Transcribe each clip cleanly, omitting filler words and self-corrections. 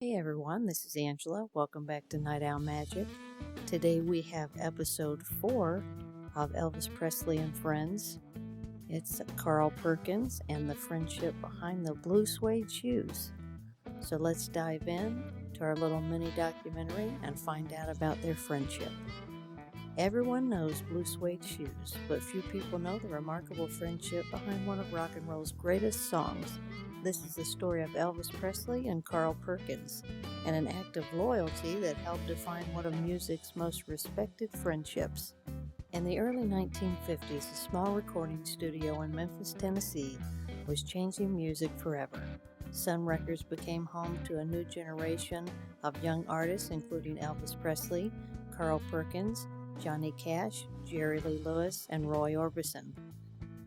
Hey everyone, this is Angela. Welcome back to Night Owl Magic. Today we have episode 4 of Elvis Presley and Friends. It's Carl Perkins and the friendship behind the Blue Suede Shoes. So let's dive in to our little mini documentary and find out about their friendship. Everyone knows Blue Suede Shoes, but few people know the remarkable friendship behind one of rock and roll's greatest songs. This is the story of Elvis Presley and Carl Perkins, and an act of loyalty that helped define one of music's most respected friendships. In the early 1950s, a small recording studio in Memphis, Tennessee, was changing music forever. Sun Records became home to a new generation of young artists, including Elvis Presley, Carl Perkins, Johnny Cash, Jerry Lee Lewis, and Roy Orbison.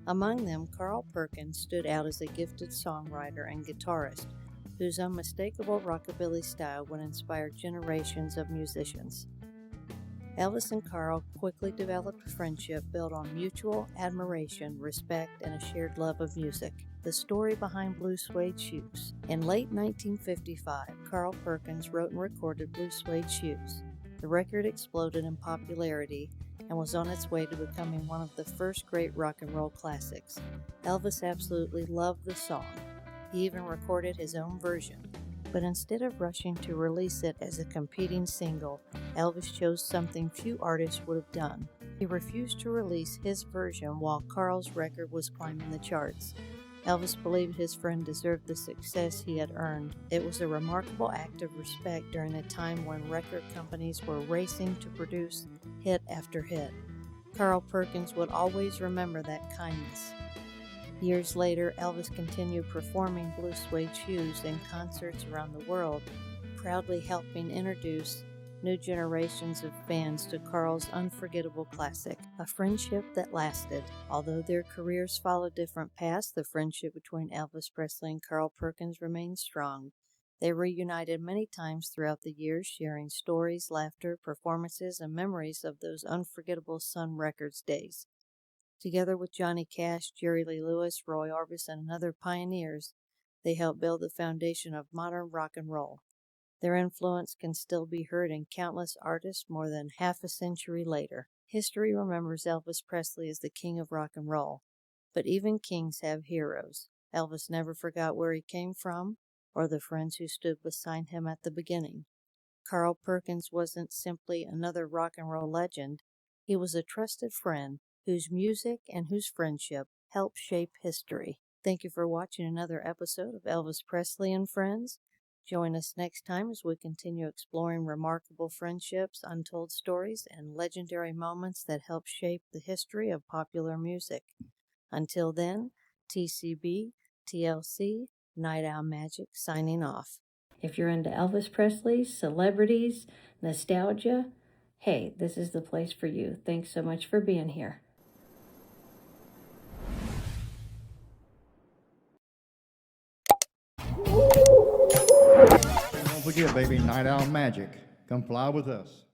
Among them, Carl Perkins stood out as a gifted songwriter and guitarist whose unmistakable rockabilly style would inspire generations of musicians. Elvis and Carl quickly developed a friendship built on mutual admiration, respect, and a shared love of music. The story behind Blue Suede Shoes. In late 1955, Carl Perkins wrote and recorded Blue Suede Shoes. The record exploded in popularity and was on its way to becoming one of the first great rock and roll classics. Elvis absolutely loved the song. He even recorded his own version. But instead of rushing to release it as a competing single, Elvis chose something few artists would have done. He refused to release his version while Carl's record was climbing the charts. Elvis believed his friend deserved the success he had earned. It was a remarkable act of respect during a time when record companies were racing to produce hit after hit. Carl Perkins would always remember that kindness. Years later, Elvis continued performing Blue Suede Shoes in concerts around the world, proudly helping introduce new generations of fans to Carl's unforgettable classic, a friendship that lasted. Although their careers followed different paths, the friendship between Elvis Presley and Carl Perkins remained strong. They reunited many times throughout the years, sharing stories, laughter, performances, and memories of those unforgettable Sun Records days. Together with Johnny Cash, Jerry Lee Lewis, Roy Orbison, and other pioneers, they helped build the foundation of modern rock and roll. Their influence can still be heard in countless artists more than half a century later. History remembers Elvis Presley as the king of rock and roll, but even kings have heroes. Elvis never forgot where he came from or the friends who stood beside him at the beginning. Carl Perkins wasn't simply another rock and roll legend. He was a trusted friend whose music and whose friendship helped shape history. Thank you for watching another episode of Elvis Presley and Friends. Join us next time as we continue exploring remarkable friendships, untold stories, and legendary moments that help shape the history of popular music. Until then, TCB, TLC, Night Owl Magic signing off. If you're into Elvis Presley, celebrities, nostalgia, hey, this is the place for you. Thanks so much for being here. Don't forget, baby, Night Owl Magic. Come fly with us.